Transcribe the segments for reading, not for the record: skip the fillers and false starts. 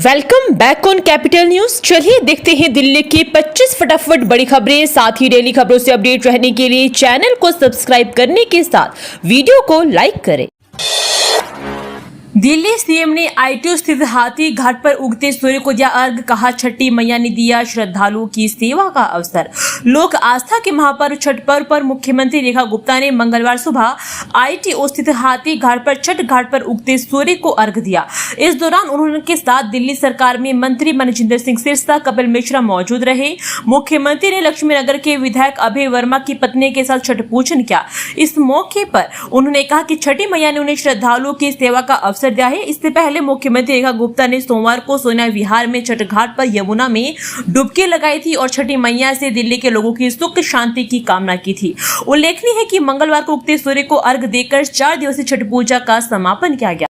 Welcome back on capital news. चलिए देखते हैं दिल्ली की 25 फटाफट बड़ी खबरें। साथ ही डेली खबरों से अपडेट रहने के लिए चैनल को सब्सक्राइब करने के साथ वीडियो को लाइक करें। दिल्ली सीएम ने आईटीओ स्थित हाथी घाट पर उगते सूर्य को दिया अर्घ। कहा, छठी मैया ने दिया श्रद्धालुओं की सेवा का अवसर। लोक आस्था के महापर्व छठ पर्व पर मुख्यमंत्री रेखा गुप्ता ने मंगलवार सुबह आईटीओ स्थित हाथी घाट पर छठ घाट पर उगते सूर्य को अर्घ दिया। इस दौरान उन्होंने साथ दिल्ली सरकार में मंत्री मनजिंदर सिंह सिरसा, कपिल मिश्रा मौजूद रहे। मुख्यमंत्री ने लक्ष्मी नगर के विधायक अभय वर्मा की पत्नी के साथ छठ पूजन किया। इस मौके पर उन्होंने कहा कि छठी मैया ने उन्हें श्रद्धालुओं की सेवा का अवसर दिया है। इससे पहले मुख्यमंत्री रेखा गुप्ता ने सोमवार को सोनिया विहार में छठ घाट पर यमुना में डुबकी लगाई थी और छठी मैया से दिल्ली के लोगों की सुख शांति की कामना की थी। उल्लेखनीय है कि मंगलवार को उगते सूर्य को अर्घ देकर 4 दिवसीय छठ पूजा का समापन किया गया।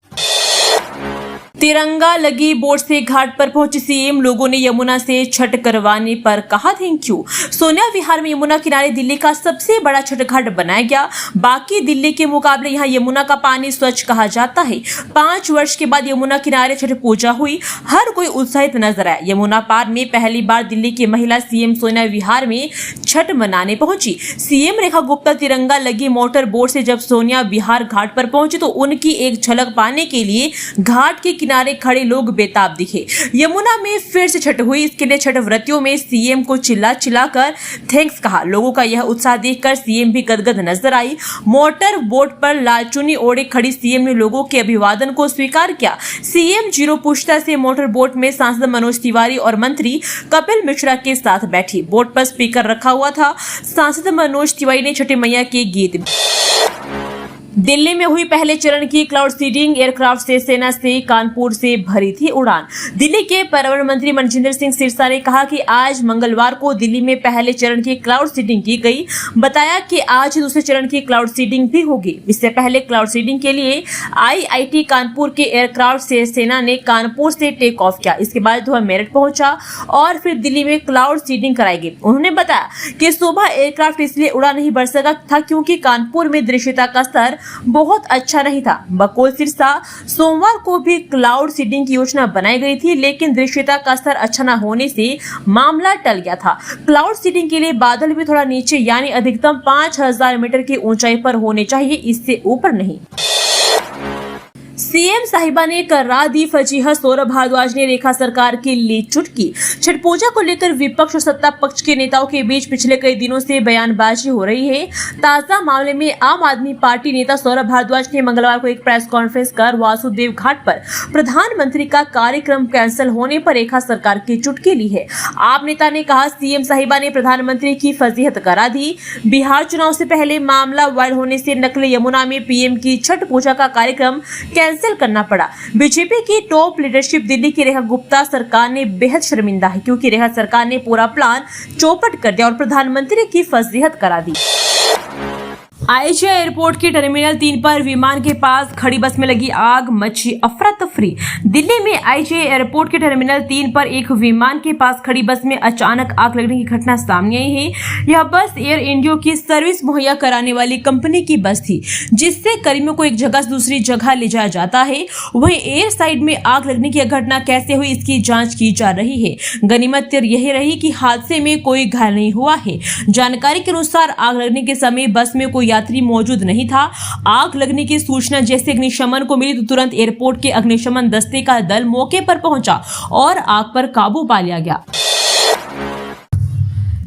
तिरंगा लगी बोट से घाट पर पहुंचे सीएम। लोगों ने यमुना से छठ करवाने पर कहा थैंक यू। सोनिया विहार में यमुना किनारे दिल्ली का सबसे बड़ा छठ घाट बनाया गया। बाकी दिल्ली के मुकाबले यहाँ यमुना का पानी स्वच्छ कहा जाता है। 5 वर्ष के बाद यमुना किनारे छठ पूजा हुई। हर कोई उत्साहित नजर आया। यमुना पार में पहली बार दिल्ली की महिला सीएम सोनिया विहार में छठ मनाने पहुंची। सीएम रेखा गुप्ता तिरंगा लगी मोटर बोट से जब सोनिया विहार घाट पर पहुंची तो उनकी एक झलक पाने के लिए घाट के किनारे खड़े लोग बेताब दिखे। यमुना में फिर से छठ हुई। इसके लिए छठ व्रतियों में सीएम को चिल्लाकर थैंक्स कहा। लोगों का यह उत्साह देखकर सीएम भी गदगद नजर आई। मोटर बोट पर लाल चुन्नी ओढ़े खड़ी सीएम ने लोगों के अभिवादन को स्वीकार किया। सीएम जीरो पुष्ता से मोटर बोट में सांसद मनोज तिवारी और मंत्री कपिल मिश्रा के साथ बैठी। बोट पर स्पीकर रखा हुआ था। सांसद मनोज तिवारी ने छठी मैया के गीत। दिल्ली में हुई पहले चरण की क्लाउड सीडिंग। एयरक्राफ्ट से सेना से कानपुर से भरी थी उड़ान। दिल्ली के पर्यावरण मंत्री मनजिंदर सिंह सिरसा ने कहा कि आज मंगलवार को दिल्ली में पहले चरण की क्लाउड सीडिंग की गई। बताया कि आज दूसरे चरण की क्लाउड सीडिंग भी होगी। इससे पहले क्लाउड सीडिंग के लिए आईआईटी कानपुर के एयरक्राफ्ट से सेना ने कानपुर से टेक ऑफ किया। इसके बाद वह मेरठ पहुंचा और फिर दिल्ली में क्लाउड सीडिंग कराई गई। उन्होंने बताया कि सुबह एयरक्राफ्ट इसलिए उड़ा नहीं बढ़ सका था क्योंकि कानपुर में दृश्यता का स्तर बहुत अच्छा नहीं था। बकौल सिरसा, सोमवार को भी क्लाउड सीडिंग की योजना बनाई गई थी, लेकिन दृश्यता का स्तर अच्छा न होने से मामला टल गया था। क्लाउड सीडिंग के लिए बादल भी थोड़ा नीचे यानी अधिकतम 5000 मीटर की ऊंचाई पर होने चाहिए, इससे ऊपर नहीं। सीएम साहिबा ने करा दी फजीहत। सौरभ भारद्वाज ने रेखा सरकार की ली चुटकी। छठ पूजा को लेकर विपक्ष और सत्ता पक्ष के नेताओं के बीच पिछले कई दिनों से बयानबाजी हो रही है। ताजा मामले में आम आदमी पार्टी नेता सौरभ भारद्वाज ने मंगलवार को एक प्रेस कॉन्फ्रेंस कर वासुदेव घाट पर प्रधानमंत्री का कार्यक्रम कैंसिल होने पर रेखा सरकार की चुटकी ली है। आप नेता ने कहा, सीएम साहिबा ने प्रधानमंत्री की फजीहत करा दी। बिहार चुनाव से पहले मामला वायरल होने से नकली यमुना में पीएम की छठ पूजा का कार्यक्रम कैंसिल करना पड़ा। बीजेपी की टॉप लीडरशिप दिल्ली की रेखा गुप्ता सरकार ने बेहद शर्मिंदा है क्योंकि रेखा सरकार ने पूरा प्लान चौपट कर दिया और प्रधानमंत्री की फजीहत करा दी। आईजीआई एयरपोर्ट के टर्मिनल 3 पर विमान के पास खड़ी बस में लगी आग, मची अफरा तफरी। दिल्ली में आईजीआई एयरपोर्ट के टर्मिनल 3 पर एक विमान के पास खड़ी बस में अचानक आग लगने की घटना सामने आई है। यह बस एयर इंडिया की सर्विस मुहैया कराने वाली कंपनी की बस थी, जिससे कर्मियों को एक जगह से दूसरी जगह ले जाया जाता है। वहीं एयर साइड में आग लगने की घटना कैसे हुई, इसकी जाँच की जा रही है। गनीमत यही रही कि हादसे में कोई घायल नहीं हुआ है। जानकारी के अनुसार आग लगने के समय बस में कोई यात्री मौजूद नहीं था। आग लगने की सूचना जैसे अग्निशमन को मिली तो तुरंत एयरपोर्ट के अग्निशमन दस्ते का दल मौके पर पहुंचा और आग पर काबू पा लिया गया।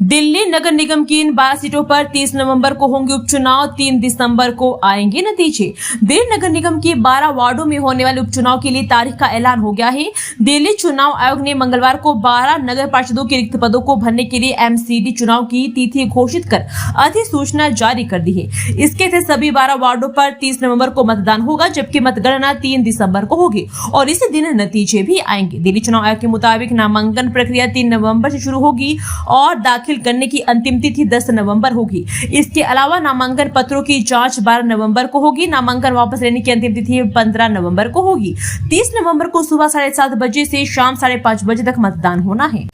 दिल्ली नगर निगम की इन 12 सीटों पर 30 नवंबर को होंगे उपचुनाव। 3 दिसंबर को आएंगे नतीजे। दिल्ली नगर निगम की 12 वार्डों में होने वाले उपचुनाव के लिए तारीख का ऐलान हो गया है। दिल्ली चुनाव आयोग ने मंगलवार को 12 नगर पार्षदों के रिक्त पदों को भरने के लिए एमसीडी चुनाव की तिथि घोषित कर अधिसूचना जारी कर दी है। इसके तहत सभी 12 वार्डों पर 30 नवंबर को मतदान होगा, जबकि मतगणना 3 दिसंबर को होगी और इसी दिन नतीजे भी आएंगे। दिल्ली चुनाव आयोग के मुताबिक नामांकन प्रक्रिया 3 नवंबर से शुरू होगी और दाखिल करने की अंतिम तिथि 10 नवंबर होगी। इसके अलावा नामांकन पत्रों की जांच 12 नवंबर को होगी। नामांकन वापस लेने की अंतिम तिथि 15 नवंबर को होगी। 30 नवंबर को सुबह 7:30 बजे से शाम 5:30 बजे तक मतदान होना है।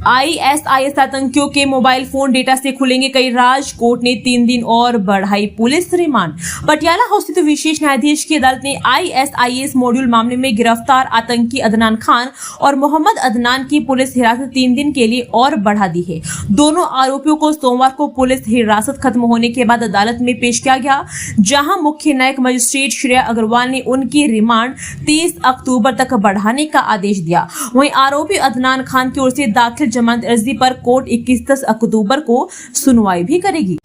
ISIS आतंकियों के मोबाइल फोन डेटा से खुलेंगे कई राज। कोर्ट ने 3 दिन और बढ़ाई पुलिस रिमांड। पटियाला हाउस स्थित विशेष न्यायाधीश की अदालत ने ISIS मॉड्यूल मामले में गिरफ्तार आतंकी अदनान खान और मोहम्मद अदनान की पुलिस हिरासत 3 दिन के लिए और बढ़ा दी है। दोनों आरोपियों को सोमवार को पुलिस हिरासत खत्म होने के बाद अदालत में पेश किया गया, जहां मुख्य न्यायिक मजिस्ट्रेट श्रेया अग्रवाल ने उनकी रिमांड 30 अक्टूबर तक बढ़ाने का आदेश दिया। वहीं आरोपी अदनान खान की ओर से दाखिल जमानत अर्जी पर कोर्ट 21 अक्टूबर को सुनवाई भी करेगी।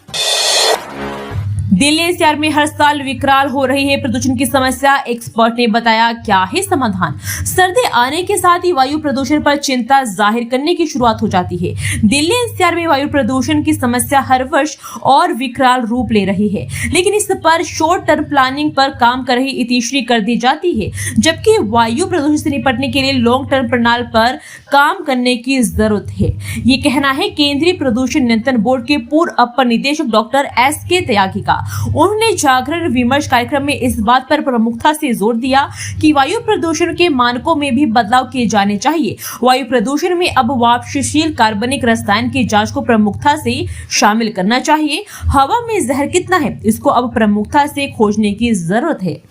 दिल्ली एनसीआर में हर साल विकराल हो रही है प्रदूषण की समस्या। एक्सपर्ट ने बताया क्या है समाधान। सर्दी आने के साथ ही वायु प्रदूषण पर चिंता जाहिर करने की शुरुआत हो जाती है। दिल्ली एनसीआर में वायु प्रदूषण की समस्या हर वर्ष और विकराल रूप ले रही है, लेकिन इस पर शॉर्ट टर्म प्लानिंग पर काम कर रही इतिश्री कर दी जाती है, जबकि वायु प्रदूषण से निपटने के लिए लॉन्ग टर्म प्रणाली पर काम करने की जरूरत है। ये कहना है केंद्रीय प्रदूषण नियंत्रण बोर्ड के पूर्व अपर निदेशक डॉक्टर SK त्यागी का। उन्होंने जागरण विमर्श कार्यक्रम में इस बात पर प्रमुखता से जोर दिया कि वायु प्रदूषण के मानकों में भी बदलाव किए जाने चाहिए। वायु प्रदूषण में अब वाष्पशील कार्बनिक रसायन की जांच को प्रमुखता से शामिल करना चाहिए। हवा में जहर कितना है, इसको अब प्रमुखता से खोजने की जरूरत है।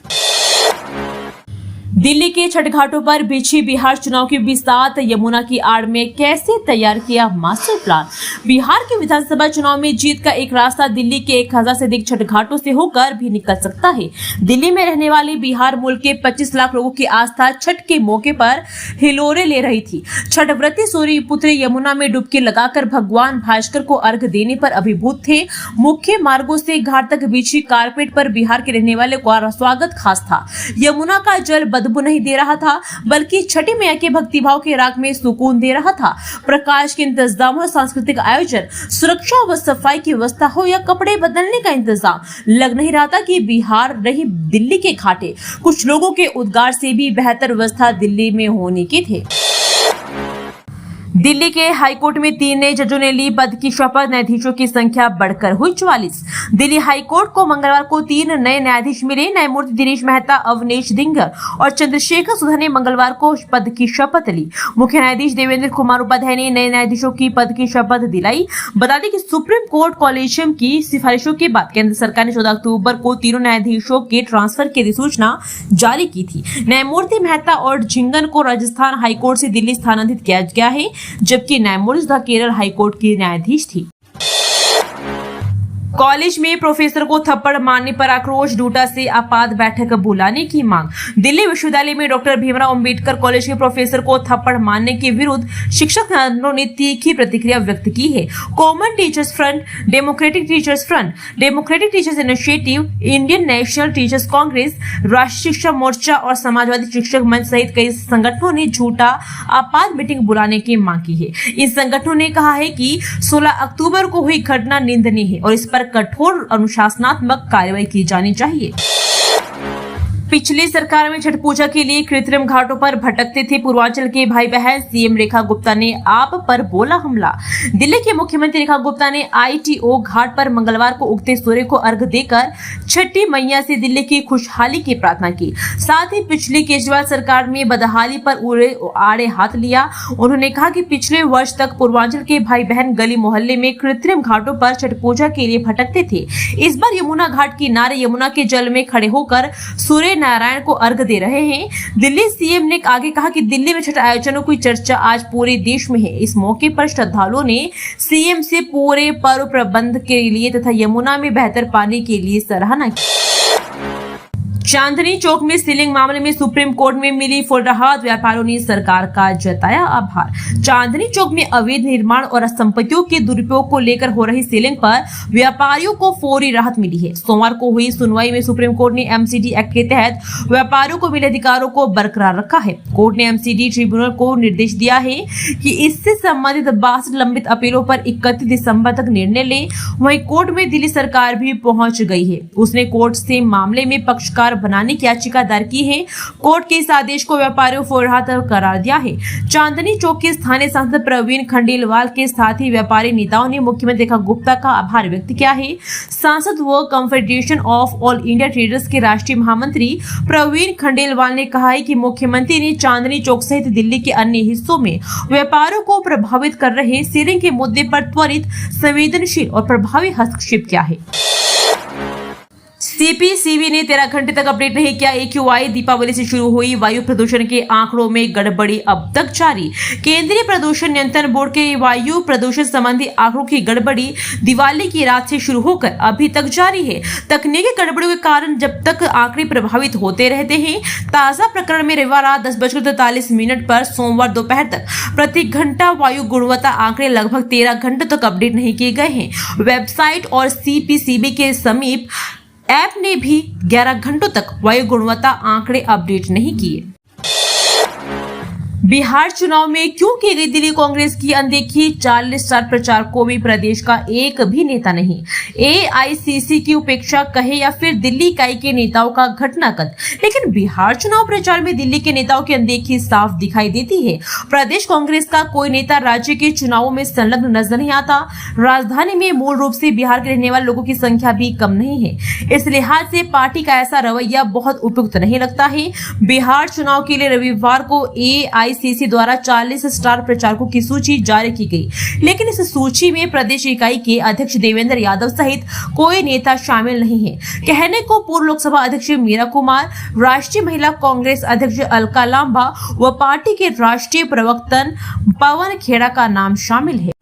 दिल्ली के छठ घाटों पर बिछी बिहार चुनाव की बिसात। यमुना की आड़ में कैसे तैयार किया मास्टर प्लान। बिहार के विधानसभा चुनाव में जीत का एक रास्ता दिल्ली के 1000 से अधिक छठ घाटों से होकर भी निकल सकता है। दिल्ली में रहने वाले बिहार मूल के 25 लाख लोगों की आस्था छठ के मौके पर हिलोरे ले रही थी। छठ व्रती सूर्य पुत्री यमुना में डुबकी लगाकर भगवान भास्कर को अर्घ देने पर अभिभूत थे। मुख्य मार्गों से घाट तक बिछी कारपेट पर बिहार के रहने वाले का स्वागत खास था। यमुना का जल बदबू नहीं दे रहा था, बल्कि छठी मैया के भक्तिभाव के राग में सुकून दे रहा था। प्रकाश के इंतजाम और सांस्कृतिक आयोजन, सुरक्षा व सफाई की व्यवस्था हो या कपड़े बदलने का इंतजाम, लग नहीं रहा था कि बिहार रही दिल्ली के घाटे। कुछ लोगों के उद्गार से भी बेहतर व्यवस्था दिल्ली में होने की थी। दिल्ली के हाईकोर्ट में 3 नए जजों ने ली पद की शपथ। न्यायाधीशों की संख्या बढ़कर हुई 44। दिल्ली हाईकोर्ट को मंगलवार को 3 नए न्यायाधीश मिले। न्यायमूर्ति दिनेश मेहता, अवनीश दिंगर और चंद्रशेखर सुधा ने मंगलवार को पद की शपथ ली। मुख्य न्यायाधीश देवेंद्र कुमार उपाध्याय ने नए न्यायाधीशों की पद की शपथ दिलाई। बता दें कि सुप्रीम कोर्ट कॉलेजियम की सिफारिशों के बाद केंद्र सरकार ने 14 अक्टूबर को तीनों न्यायाधीशों के ट्रांसफर की अधिसूचना जारी की थी। न्यायमूर्ति मेहता और झिंगन को राजस्थान हाईकोर्ट से दिल्ली स्थानांतरित किया गया है, जबकि न्यायमूर्ति केरल हाईकोर्ट की न्यायाधीश थी। कॉलेज में प्रोफेसर को थप्पड़ मारने पर आक्रोश। डूटा से आपात बैठक बुलाने की मांग। दिल्ली विश्वविद्यालय में डॉक्टर भीमराव अंबेडकर कॉलेज के प्रोफेसर को थप्पड़ मारने के विरुद्ध शिक्षक संगठनों ने तीखी प्रतिक्रिया व्यक्त की है। Common teachers front, democratic teachers front, democratic teachers initiative, Indian national teachers Congress, राष्ट्रीय शिक्षक मोर्चा और समाजवादी शिक्षक मंच सहित कई संगठनों ने झूठा आपात मीटिंग बुलाने की मांग की है। इन संगठनों ने कहा है कि 16 अक्टूबर को हुई घटना निंदनीय है और इस पर कठोर अनुशासनात्मक कार्रवाई की जानी चाहिए। पिछली सरकार में छठ पूजा के लिए कृत्रिम घाटों पर भटकते थे पूर्वांचल के भाई बहन। सीएम रेखा गुप्ता ने आप पर बोला हमला। दिल्ली के मुख्यमंत्री रेखा गुप्ता ने ITO घाट पर मंगलवार को उगते सूर्य को अर्घ देकर छठी मैया से दिल्ली की खुशहाली की प्रार्थना की। साथ ही पिछली केजरीवाल सरकार में बदहाली पर आड़े हाथ लिया। उन्होंने कहा कि पिछले वर्ष तक पूर्वांचल के भाई बहन गली मोहल्ले में कृत्रिम घाटों पर छठ पूजा के लिए भटकते थे। इस बार यमुना घाट किनारे यमुना के जल में खड़े होकर सूर्य नारायण को अर्घ दे रहे हैं। दिल्ली सीएम ने आगे कहा कि दिल्ली में छठ आयोजनों की चर्चा आज पूरे देश में है। इस मौके पर श्रद्धालुओं ने सीएम से पूरे पर्व प्रबंध के लिए तथा यमुना में बेहतर पानी के लिए सराहना की। चांदनी चौक में सीलिंग मामले में सुप्रीम कोर्ट में मिली फुल राहत। व्यापारियों ने सरकार का जताया आभार। चांदनी चौक में अवैध निर्माण और संपत्तियों के दुरुपयोग को लेकर हो रही सीलिंग पर व्यापारियों को फौरी राहत मिली है। सोमवार को हुई सुनवाई में सुप्रीम कोर्ट ने MCD एक्ट के तहत व्यापारियों को मिले अधिकारों को बरकरार रखा है। कोर्ट ने MCD ट्रिब्यूनल को निर्देश दिया है कि इससे संबंधित 62 लंबित अपीलों पर 31 दिसंबर तक निर्णय ले। वहीं कोर्ट में दिल्ली सरकार भी पहुंच गई है। उसने कोर्ट से मामले में पक्षकार पर बनाने की याचिका दायर की है। कोर्ट के इस आदेश को व्यापारियों को राहत करार दिया है। चांदनी चौक के स्थानीय सांसद प्रवीण खंडेलवाल के साथ ही व्यापारी नेताओं ने मुख्यमंत्री रेखा गुप्ता का आभार व्यक्त किया है। सांसद व confederation of all India traders के राष्ट्रीय महामंत्री प्रवीण खंडेलवाल ने कहा है कि मुख्यमंत्री ने चांदनी चौक सहित दिल्ली के अन्य हिस्सों में व्यापारियों को प्रभावित कर रहे सीलिंग के मुद्दे पर त्वरित, संवेदनशील और प्रभावी हस्तक्षेप किया है। सीपीसीबी ने 13 घंटे तक अपडेट नहीं किया। AQI दीपावली से शुरू हुई वायु प्रदूषण के आंकड़ों में गड़बड़ी अब तक जारी। केंद्रीय प्रदूषण नियंत्रण बोर्ड के वायु प्रदूषण संबंधी आंकड़ों की गड़बड़ी दिवाली की रात से शुरू होकर अभी तक जारी है। तकनीकी गड़बड़ियों के कारण जब तक आंकड़े प्रभावित होते रहते हैं। ताजा प्रकरण में रविवार रात 10:43 पर सोमवार दोपहर तक प्रति घंटा वायु गुणवत्ता आंकड़े लगभग 13 घंटे तक अपडेट नहीं किए गए हैं। वेबसाइट और सीपीसीबी के समीप ऐप ने भी 11 घंटों तक वायु गुणवत्ता आंकड़े अपडेट नहीं किए। बिहार चुनाव में क्यों की गई दिल्ली कांग्रेस की अनदेखी? 40 स्टार प्रचारकों में प्रदेश का एक भी नेता नहीं। AICC की उपेक्षा कहे या फिर दिल्ली इकाई के नेताओं का घटनाकद, लेकिन बिहार चुनाव प्रचार में दिल्ली के नेताओं की अनदेखी साफ दिखाई देती है। प्रदेश कांग्रेस का कोई नेता राज्य के चुनावों में संलग्न नजर नहीं आता। राजधानी में मूल रूप से बिहार के रहने वाले लोगों की संख्या भी कम नहीं है। इस लिहाज से पार्टी का ऐसा रवैया बहुत उपयुक्त नहीं लगता है। बिहार चुनाव के लिए रविवार को AICC द्वारा 40 स्टार प्रचारकों की सूची जारी की गई, लेकिन इस सूची में प्रदेश इकाई के अध्यक्ष देवेंद्र यादव सहित कोई नेता शामिल नहीं है। कहने को पूर्व लोकसभा अध्यक्ष मीरा कुमार, राष्ट्रीय महिला कांग्रेस अध्यक्ष अलका लांबा व पार्टी के राष्ट्रीय प्रवक्ता पवन खेड़ा का नाम शामिल है।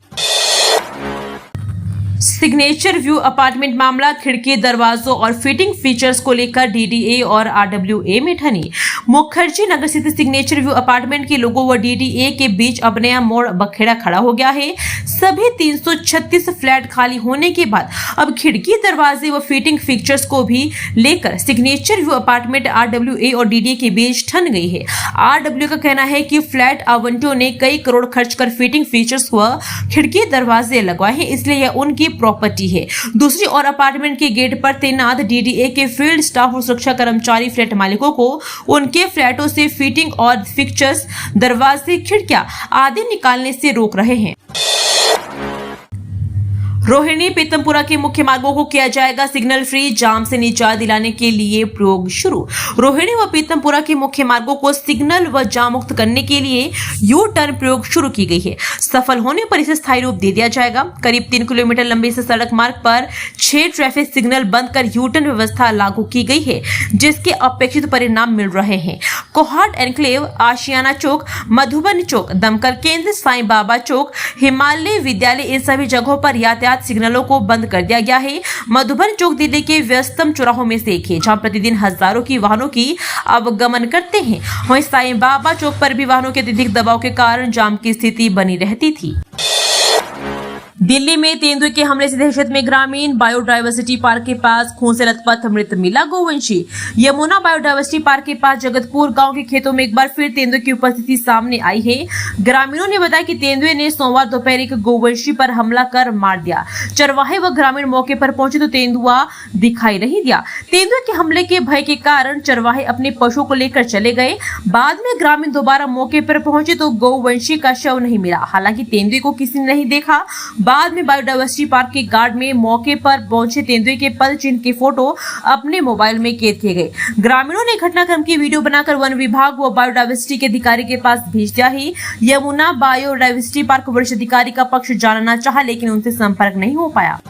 सिग्नेचर व्यू अपार्टमेंट मामला, खिड़की, दरवाजों और फिटिंग फीचर्स को लेकर DDA और RWA में ठनी। मुखर्जी नगर स्थित सिग्नेचर व्यू अपार्टमेंट के लोगों व DDA के बीच अब नया मोड़ बखेड़ा खड़ा हो गया है। सभी 336 फ्लैट खाली होने के बाद अब खिड़की, दरवाजे व फिटिंग फीचर्स को भी लेकर सिग्नेचर व्यू अपार्टमेंट RWA और DDA के बीच ठन गई है। RWA का कहना है कि फ्लैट आवंटियों ने कई करोड़ खर्च कर फिटिंग फीचर्स व खिड़की दरवाजे लगवाए हैं, इसलिए यह उनकी प्रॉपर्टी है। दूसरी ओर अपार्टमेंट के गेट पर तैनात DDA के फील्ड स्टाफ और सुरक्षा कर्मचारी फ्लैट मालिकों को उनके फ्लैटों से फिटिंग और फिक्चर्स, दरवाजे, खिड़कियां आदि निकालने से रोक रहे हैं। रोहिणी पीतमपुरा के मुख्य मार्गों को किया जाएगा सिग्नल फ्री, जाम से निजात दिलाने के लिए प्रयोग शुरू। रोहिणी व पीतमपुरा के मुख्य मार्गों को सिग्नल व जाम मुक्त करने के लिए यू टर्न प्रयोग शुरू की गई है। सफल होने पर इसे स्थायी रूप दे दिया जाएगा। करीब 3 किलोमीटर लंबे इस सड़क मार्ग पर 6 ट्रैफिक सिग्नल बंद कर यू टर्न व्यवस्था लागू की गई है, जिसके अपेक्षित परिणाम मिल रहे हैं। कोहाट एनक्लेव, आशियाना चौक, मधुबन चौक, दमकल केंद्र, साईं बाबा चौक, हिमालय विद्यालय, इन सभी जगहों पर यातायात सिग्नलों को बंद कर दिया गया है। मधुबन चौक दिल्ली के व्यस्तम चौराहों में से एक है, जहां प्रतिदिन हजारों की वाहनों की आवागमन करते हैं। वहीं साईं बाबा चौक पर भी वाहनों के अत्यधिक दबाव के कारण जाम की स्थिति बनी रहती थी। दिल्ली में तेंदुए के हमले से दहशत में ग्रामीण। बायोडायवर्सिटी पार्क के पास खून से लथपथ मृत मिला गोवंशी। यमुना बायोडायवर्सिटी पार्क के पास जगतपुर गांव के खेतों में एक बार फिर तेंदुए की उपस्थिति सामने आई है। ग्रामीणों ने बताया कि तेंदुए ने सोमवार दोपहर एक गोवंशी पर हमला कर मार दिया। चरवाहे व ग्रामीण मौके पर पहुंचे तो तेंदुआ दिखाई नहीं दिया। तेंदुए के हमले के भय के कारण चरवाहे अपने पशुओं को लेकर चले गए। बाद में ग्रामीण दोबारा मौके पर पहुंचे तो गोवंशी का शव नहीं मिला। हालांकि तेंदुए को किसी ने नहीं देखा। बाद में बायोडायवर्सिटी पार्क के गार्ड में मौके पर पहुंचे तेंदुए के पल चिन्ह के फोटो अपने मोबाइल में कैद किए गए। ग्रामीणों ने घटनाक्रम की वीडियो बनाकर वन विभाग व बायोडायवर्सिटी के अधिकारी के पास भेज दिया है। यमुना बायोडायवर्सिटी पार्क वरिष्ठ अधिकारी का पक्ष जानना चाहा, लेकिन उनसे संपर्क नहीं हो पाया।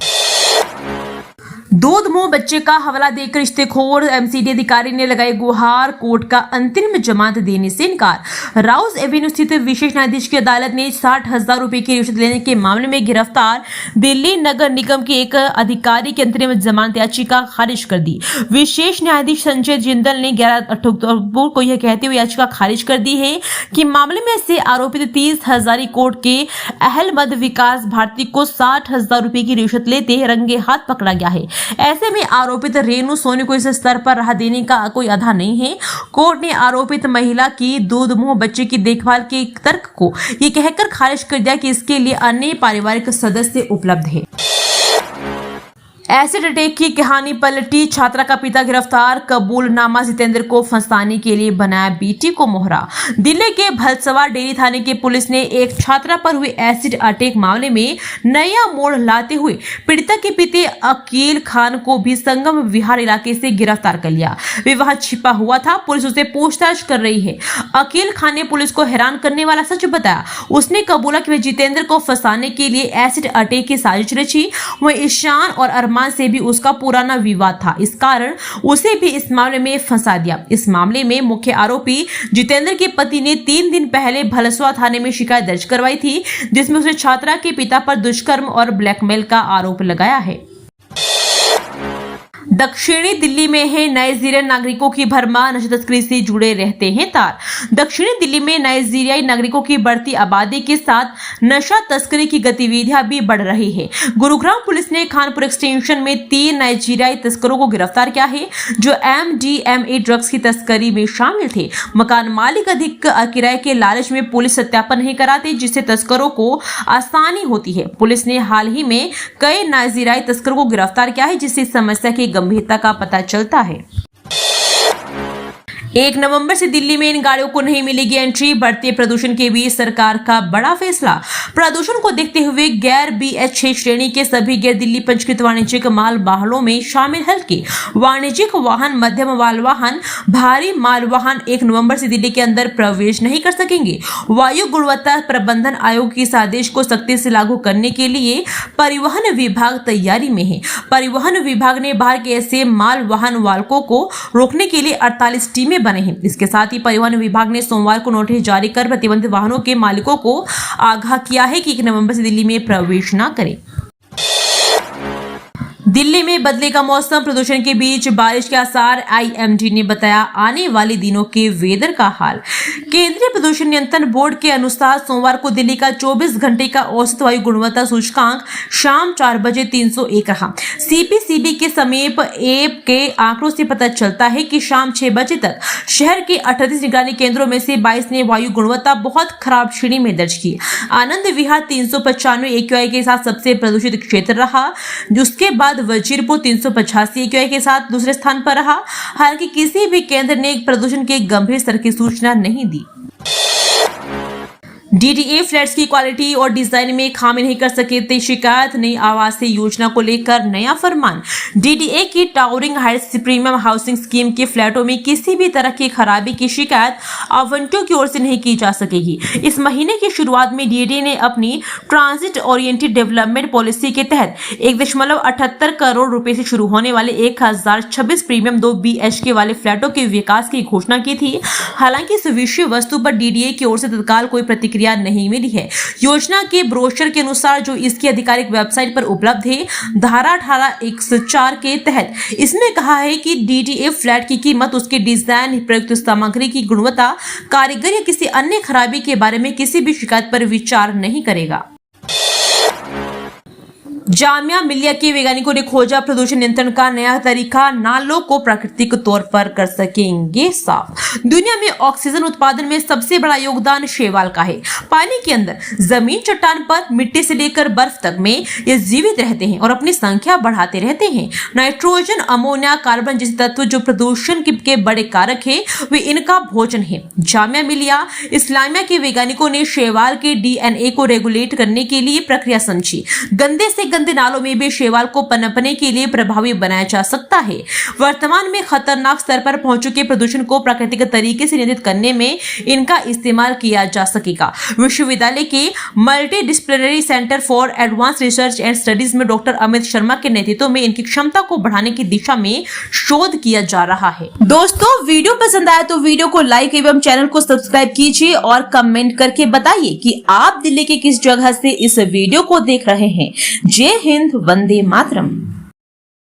दूध मुंह बच्चे का हवाला देकर रिश्तेखोर MCD अधिकारी ने लगाई गुहार। कोर्ट का अंतरिम जमानत देने से इनकार। राउस एवेन्यू स्थित विशेष न्यायाधीश की अदालत ने 60,000 रुपए की रिश्वत लेने के मामले में गिरफ्तार दिल्ली नगर निगम के एक अधिकारी की अंतरिम जमानत याचिका खारिज कर दी। विशेष न्यायाधीश संजय जिंदल ने 11 अक्टूबर को यह कहते हुए याचिका खारिज कर दी है कि मामले में से आरोपित 30 हजारी कोर्ट के अहलमद विकास भारती को 60,000 रुपए की रिश्वत लेते रंगे हाथ पकड़ा गया है। ऐसे में आरोपित रेणु सोनी को इस स्तर पर राहत देने का कोई आधार नहीं है। कोर्ट ने आरोपित महिला की दूध मुंह बच्चे की देखभाल के तर्क को ये कहकर खारिज कर दिया कि इसके लिए अन्य पारिवारिक सदस्य उपलब्ध है। एसिड अटैक की कहानी पलटी, छात्रा का पिता गिरफ्तार, कबूलनामा जितेंद्र को फंसाने के लिए बनाया बीटी को मोहरा। दिल्ली के भलसवा डेयरी थाने की पुलिस ने एक छात्रा पर हुए एसिड अटैक मामले में नया मोड़ लाते हुए पीड़िता के पिता अकील खान को भी संगम विहार इलाके से गिरफ्तार कर लिया। वे वहां छिपा हुआ था, पुलिस उसे पूछताछ कर रही है। अकील खान ने पुलिस को हैरान करने वाला सच बताया। उसने कबूला कि वह जितेंद्र को फंसाने के लिए एसिड अटैक की साजिश रची। वह ईशान और अरमान से भी उसका पुराना विवाद था, इस कारण उसे भी इस मामले में फंसा दिया। इस मामले में मुख्य आरोपी जितेंद्र के पति ने 3 दिन पहले भलसवा थाने में शिकायत दर्ज करवाई थी, जिसमें उसे छात्रा के पिता पर दुष्कर्म और ब्लैकमेल का आरोप लगाया है। दक्षिणी दिल्ली में है नाइजीरियन नागरिकों की भरमार, नशा तस्करी से जुड़े रहते हैं तार। दक्षिणी दिल्ली में नाइजीरियाई नागरिकों की बढ़ती आबादी के साथ नशा तस्करी की गतिविधियां भी बढ़ रही है। गुरुग्राम पुलिस ने खानपुर एक्सटेंशन में 3 नाइजीरियाई तस्करों को गिरफ्तार किया है, जो MDMA ड्रग्स की तस्करी में शामिल थे। मकान मालिक अधिक किराए के लालच में पुलिस सत्यापन नहीं कराते, जिससे तस्करों को आसानी होती है। पुलिस ने हाल ही में कई नाइजीरियाई तस्करों को गिरफ्तार किया है, जिससे समस्या की गंभीरता का पता चलता है। 1 नवंबर से दिल्ली में इन गाड़ियों को नहीं मिलेगी एंट्री, बढ़ते प्रदूषण के बीच सरकार का बड़ा फैसला। प्रदूषण को देखते हुए गैर BS6 श्रेणी के सभी गैर दिल्ली पंजीकृत वाणिज्यिक माल वाहनों में शामिल हल्के वाणिज्यिक वाहन, मध्यम माल वाहन, भारी माल वाहन 1 नवंबर से दिल्ली के अंदर प्रवेश नहीं कर सकेंगे। वायु गुणवत्ता प्रबंधन आयोग के इस आदेश को सख्ती से लागू करने के लिए परिवहन विभाग तैयारी में है। परिवहन विभाग ने बाहर के ऐसे माल वाहन वाहकों को रोकने के लिए 48 टीमें बने हैं। इसके साथ ही परिवहन विभाग ने सोमवार को नोटिस जारी कर प्रतिबंधित वाहनों के मालिकों को आगाह किया है कि 1 नवंबर से दिल्ली में प्रवेश न करें। दिल्ली में बदलेगा मौसम, प्रदूषण के बीच बारिश के आसार, IMD ने बताया आने वाले दिनों के वेदर का हाल। केंद्रीय प्रदूषण नियंत्रण बोर्ड के अनुसार सोमवार को दिल्ली का 24 घंटे का औसत वायु गुणवत्ता सूचकांक शाम 4 बजे 301 रहा। CPCB के समीप ऐप के आंकड़ों से पता चलता है कि शाम 6 बजे तक शहर के 38 निगरानी केंद्रों में से 22 ने वायु गुणवत्ता बहुत खराब श्रेणी में दर्ज की। आनंद विहार 395 AQI के साथ सबसे प्रदूषित क्षेत्र रहा, जिसके बाद वजीरपुर 385 AQI के साथ दूसरे स्थान पर रहा। हालांकि किसी भी केंद्र ने प्रदूषण के गंभीर स्तर की सूचना नहीं दी। DDA फ्लैट्स की क्वालिटी और डिजाइन में खामी नहीं कर सके थे शिकायत, नई आवासीय योजना को लेकर नया फरमान। DDA की towering Heights premium housing scheme के फ्लैटों में किसी भी तरह की खराबी की शिकायत आवंटियों की ओर से नहीं की जा सकेगी। इस महीने की शुरुआत में DDA ने अपनी ट्रांजिट ओरिएंटेड डेवलपमेंट पॉलिसी के तहत 1.78 करोड़ रुपए से शुरू होने वाले 1026 प्रीमियम 2 BHK वाले फ्लैटों के विकास की घोषणा की थी। हालांकि इस विषय वस्तु पर DDA की ओर से तत्काल कोई प्रतिक्रिया नहीं मिली है। योजना के ब्रोशर के अनुसार, जो इसकी आधिकारिक वेबसाइट पर उपलब्ध है, धारा 18(1)(4) के तहत इसमें कहा है कि DDA फ्लैट की कीमत उसके डिजाइन, प्रयुक्त सामग्री की गुणवत्ता, कारीगरी या किसी अन्य खराबी के बारे में किसी भी शिकायत पर विचार नहीं करेगा। जामिया मिलिया के वैज्ञानिकों ने खोजा प्रदूषण नियंत्रण का नया तरीका, नालों को प्राकृतिक तौर पर कर सकेंगे साफ। दुनिया में ऑक्सीजन उत्पादन में सबसे बड़ा योगदान शैवाल का है। पानी के अंदर, जमीन, चट्टान पर, मिट्टी से लेकर बर्फ तक में ये जीवित रहते हैं और अपनी संख्या बढ़ाते रहते हैं। नाइट्रोजन, अमोनिया, कार्बन जैसे तत्व जो प्रदूषण के बड़े कारक है, वे इनका भोजन है। जामिया मिलिया इस्लामिया के वैज्ञानिकों ने शैवाल के DNA को रेगुलेट करने के लिए प्रक्रिया समझी। गंदे से गंदे नालों में भी शैवाल को पनपने के लिए प्रभावी बनाया जा सकता है। वर्तमान में खतरनाक स्तर पर पहुंच चुके प्रदूषण को प्राकृतिक तरीके से नियंत्रित करने में इनका इस्तेमाल किया जा सकेगा। विश्वविद्यालय के multidisciplinary centre for advance research and studies में डॉक्टर अमित शर्मा के नेतृत्व में इनकी क्षमता को बढ़ाने की दिशा में शोध किया जा रहा है। दोस्तों, वीडियो पसंद आया तो वीडियो को लाइक एवं चैनल को सब्सक्राइब कीजिए और कमेंट करके बताइए कि आप दिल्ली के किस जगह से इस वीडियो को देख रहे हैं। जय हिंद, वंदे मातरम।